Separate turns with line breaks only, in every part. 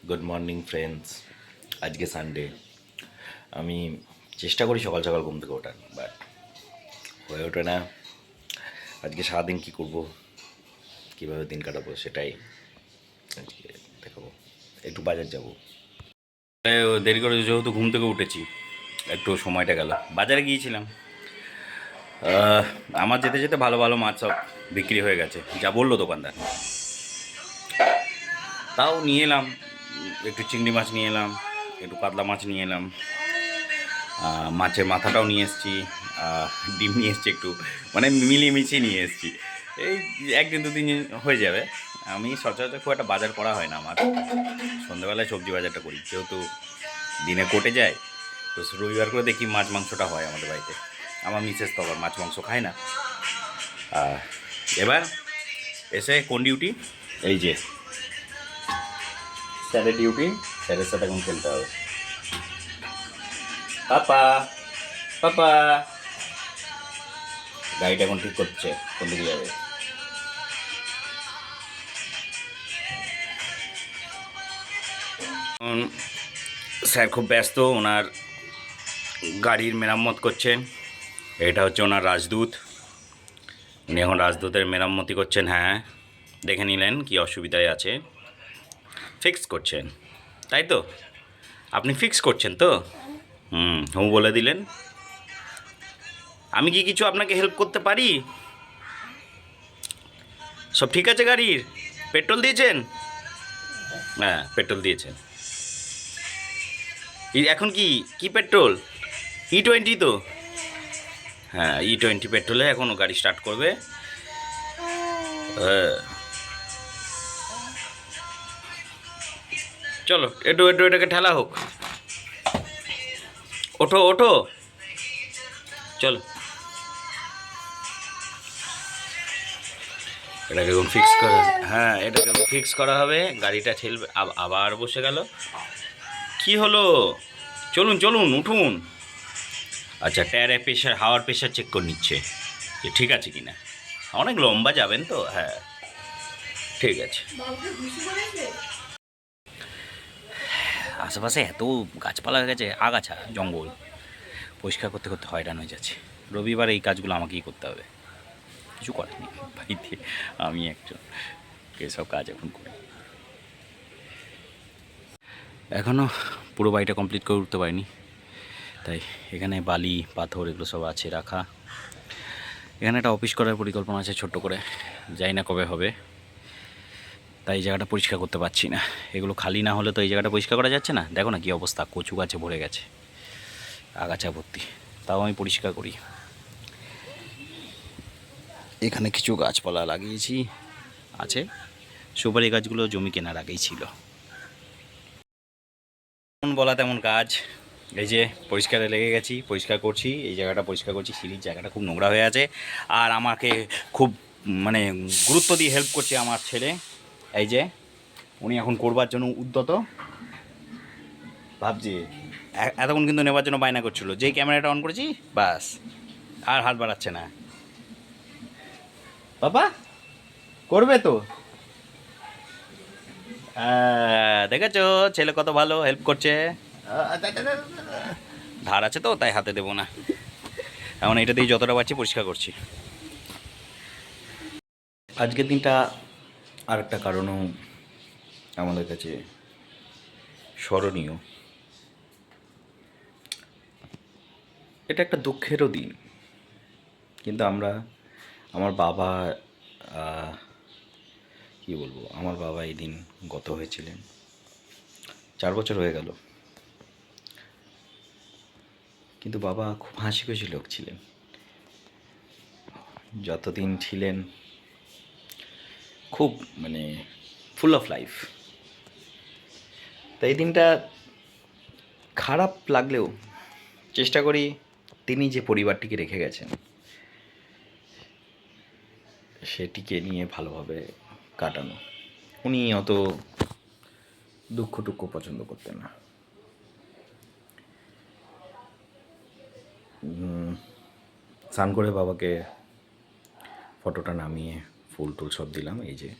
Good morning friends. আজকে Sunday. আমি চেষ্টা করি সকাল সকাল ঘুম থেকে ওঠার, বাট হয়ে ওঠে না। আজকে সারাদিন কী করবো, কীভাবে দিন কাটাবো, সেটাই আজকে দেখাবো। একটু বাজার যাব, দেরি করে যেহেতু ঘুম থেকে উঠেছি, একটু সময়টা গেল। বাজারে গিয়েছিলাম, আমার যেতে যেতে ভালো ভালো মাছ সব বিক্রি হয়ে গেছে, যা বললো দোকানদার। তাও নিয়ে এলাম, একটু চিংড়ি মাছ নিয়ে এলাম, একটু কাতলা মাছ নিয়ে এলাম, মাছের মাথাটাও নিয়ে এসেছি, ডিম নিয়ে এসেছি, একটু মানে মিলিয়ে মিশিয়ে নিয়ে এসেছি। এই একদিন দুদিন হয়ে যাবে। আমি সচরাচর খুব একটা বাজার করা হয় না আমার, সন্ধ্যাবেলায় সবজি বাজারটা করি, যেহেতু দিনে কোটে যায়। তো রবিবার করে দেখি মাছ মাংসটা হয় আমাদের বাড়িতে। আমার মিসেস তো আবার মাছ মাংস খায় না। এবার এসে কোন ডিউটি, এই যে স্যারের ডিউটি, স্যারের সাথে এখন খেলতে হবে। পাপা পাপা গাড়িটা এখন ঠিক করছে কোন দিকে যাবে। স্যার খুব ব্যস্ত, ওনার গাড়ির মেরামত করছেন। এটা হচ্ছে ওনার রাজদূত, উনি এখন রাজদূতের মেরামতি করছেন। হ্যাঁ, দেখে নিলেন কি অসুবিধায় আছে, ফিক্স করছেন, তাই তো? আপনি ফিক্স করছেন তো? হুম বলে দিলেন। আমি কি কিছু আপনাকে হেল্প করতে পারি? সব ঠিক আছে? গাড়ির পেট্রোল দিয়েছেন? হ্যাঁ, পেট্রোল দিয়েছেন। এখন কি কি পেট্রোল? E20 তো? হ্যাঁ, E20 পেট্রোলে এখন গাড়ি স্টার্ট করবে। হ্যাঁ, চলো একটু একটু এটাকে ঠেলা হোক। ওঠো ওঠো, চলো। এটাকে এখন ফিক্স করা, হ্যাঁ এটাকে ফিক্স করা হবে। গাড়িটা ঠেলবে, আবার বসে গেল। কি হলো? চলুন চলুন উঠুন। আচ্ছা, টায়ারের প্রেশার, হাওয়ার প্রেশার চেক করে নিচ্ছে যে ঠিক আছে কি না। অনেক লম্বা যাবেন তো? হ্যাঁ ঠিক আছে। আশেপাশে এত গাছপালা হয়ে গেছে, আগাছা জঙ্গল, পরিষ্কার করতে করতে হয়রান হয়ে যাচ্ছে। রবিবার এই কাজগুলো আমাকেই করতে হবে, কিছু করার নেই বাড়িতে। আমি একজন এসব কাজ এখন করি। এখনও পুরো বাড়িটা কমপ্লিট করে উঠতে পারিনি, তাই এখানে বালি পাথর এগুলো সব আছে রাখা। এখানে একটা অফিস করার পরিকল্পনা আছে ছোট্ট করে, জানি না কবে হবে। তাই এই জায়গাটা পরিষ্কার করতে পারছি না। এগুলো খালি না হলে তো এই জায়গাটা পরিষ্কার করা যাচ্ছে না। দেখো না কী অবস্থা, কচু গাছে ভরে গেছে, আগাছা ভর্তি। তাও আমি পরিষ্কার করি। এখানে কিছু গাছপালা লাগিয়েছি আছে, সুপারি গাছগুলো জমি কেনার আগেই ছিল। তেমন বলা তেমন কাজ। এই যে পরিষ্কারে লেগে গেছি, পরিষ্কার করছি, এই জায়গাটা পরিষ্কার করছি। সিঁড়ির জায়গাটা খুব নোংরা হয়ে আছে, আর আমাকে খুব মানে গুরুত্ব দিয়ে হেল্প করছে আমার ছেলে। এই যে উনি এখন করবার জন্য উদ্যত, ভাবছি এতক্ষণ কিন্তু নেবার জন্য বায়না করছিল। যেই ক্যামেরাটা অন করেছি বাস আর হাত বাড়াচ্ছে না। বাবা করবে তো? দেখেছো ছেলে কত ভালো হেল্প করছে। ধার আছে তো তাই হাতে দেবো না, এখন এটা দিয়ে যতটা পাচ্ছি পরিষ্কার করছি। আজকের দিনটা আর একটা কারণও আমাদের কাছে স্মরণীয়। এটা একটা দুঃখেরও দিন, কিন্তু আমার বাবা, কী বলবো, আমার বাবা এই দিন গত হয়েছিলেন। 4 বছর হয়ে গেল, কিন্তু বাবা খুব হাসি খুশি লোক ছিলেন। যতদিন ছিলেন খুব মানে ফুল অফ লাইফ। তাই এই দিনটা খারাপ লাগলেও চেষ্টা করি তিনি যে পরিবারটিকে রেখে গেছেন সেটিকে নিয়ে ভালোভাবে কাটানো। উনি অত দুঃখ টুক্ষ পছন্দ করতেন না। স্নান করে বাবাকে ফটোটা নামিয়ে ফুল টুল সব দিলাম। এই যে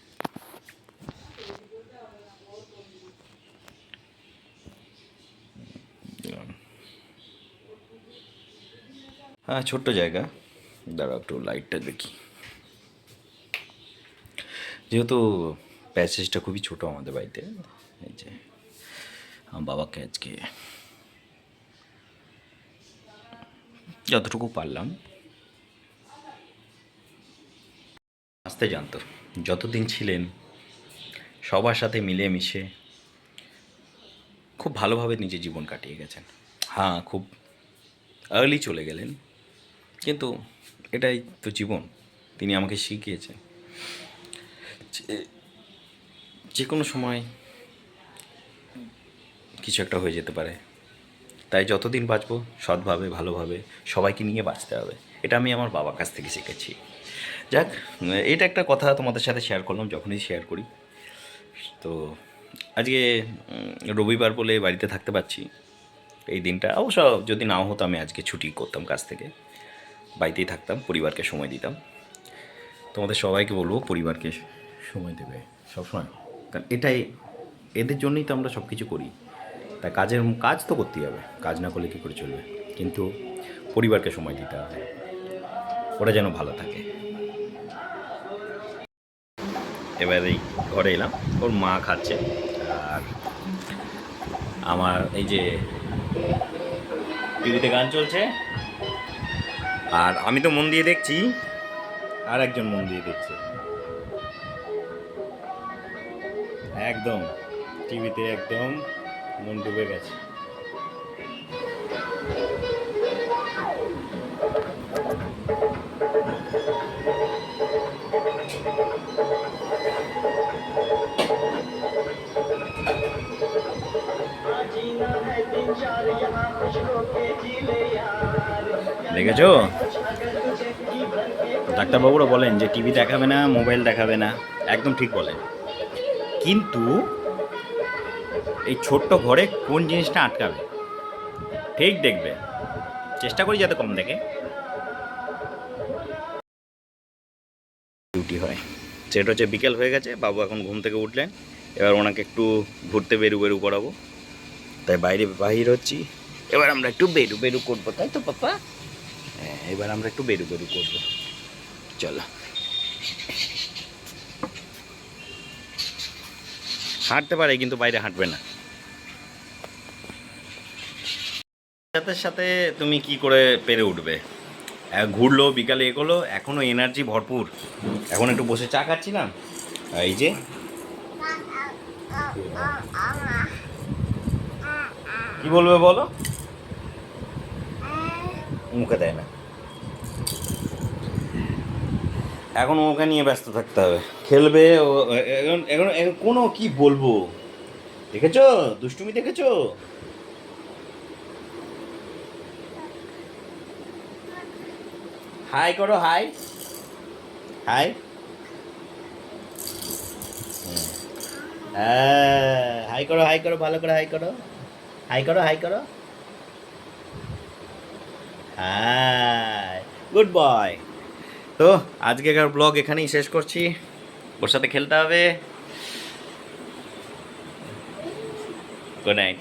হ্যাঁ, ছোট্ট জায়গা। দাঁড়াও একটু লাইটটা দেখি। যেহেতু প্যাসেজটা খুবই ছোট আমাদের বাড়িতে, এই যে আমার বাবাকে আজকে যতটুকু পারলাম আসতে জানতো। যতদিন ছিলেন সবার সাথে মিলেমিশে খুব ভালোভাবে নিজের জীবন কাটিয়ে গেছেন। হ্যাঁ, খুব আর্লি চলে গেলেন, কিন্তু এটাই তো জীবন। তিনি আমাকে শিখিয়েছেন যে যে কোনো সময় কিছু একটা হয়ে যেতে পারে, তাই যতদিন বাঁচবো সৎভাবে ভালোভাবে সবাইকে নিয়ে বাঁচতে হবে। এটা আমি আমার বাবার কাছ থেকে শিখেছি। যাক, এটা একটা কথা তোমাদের সাথে শেয়ার করলাম, যখনই শেয়ার করি। তো আজকে রবিবার বলে বাড়িতে থাকতে পারছি। এই দিনটা অবশ্য যদি নাও হতো, আমি আজকে ছুটি করতাম কাজ থেকে, বাড়িতেই থাকতাম, পরিবারকে সময় দিতাম। তোমাদের সবাইকে বলবো পরিবারকে সময় দেবে সবসময়, কারণ এটাই, এদের জন্যই তো আমরা সব কিছু করি। তাই কাজ তো করতেই হবে, কাজ না করলে কী করে চলবে, কিন্তু পরিবারকে সময় দিতে হবে, ওরা যেন ভালো থাকে। এবারেই ঘরে এলাম, ওর মা খাচ্ছে, আর আমার এই যে টিভিতে গান চলছে, আর আমি তো মন দিয়ে দেখছি, আর একজন মন দিয়ে দেখছে, একদম টিভিতে একদম মন ডুবে গেছে। দেখেছো, ডাক্তারবাবুরা বলেন যে টিভি দেখাবে না, মোবাইল দেখাবে না, একদম ঠিক বলেন, কিন্তু এই ছোট্ট ঘরে কোন জিনিসটা আটকাবে, ঠিক দেখবে। চেষ্টা করি যাতে কম দেখে। ডিউটি হয়, সেটা হচ্ছে বিকেল হয়ে গেছে, বাবু এখন ঘুম থেকে উঠলেন, এবার ওনাকে একটু ঘুরতে বেরু করাবো, তাই বাহির হচ্ছি। এবার আমরা একটু বেরু করবো, তাই তো পাপা? হ্যাঁ, এবার আমরা একটু বেরু করবো, চলো। হাঁটতে পারে কিন্তু বাইরে হাঁটবে না। সাথে সাথে তুমি কি করে পেরে উঠবে? ঘুরলো, বিকালে এগোলো, এখনও এনার্জি ভরপুর। এখন একটু বসে চা খাচ্ছিলাম, এই যে কি বলবে বলো, মুখে দেয় না। এখন ওকে নিয়ে ব্যস্ত থাকতে হবে, খেলবে ও। এখন এখন এখন কোনো কি বলবো, দেখেছো দুষ্টুমি, দেখেছো? হাই করো, হাই হাই। হাই করো, হাই করো, ভালো করে হাই করো, হাই করো, হাই করো, হাই, গুড বয়। তো আজকেকার ব্লগ এখানেই শেষ করছি, ওর সাথে খেলতে হবে। Good night.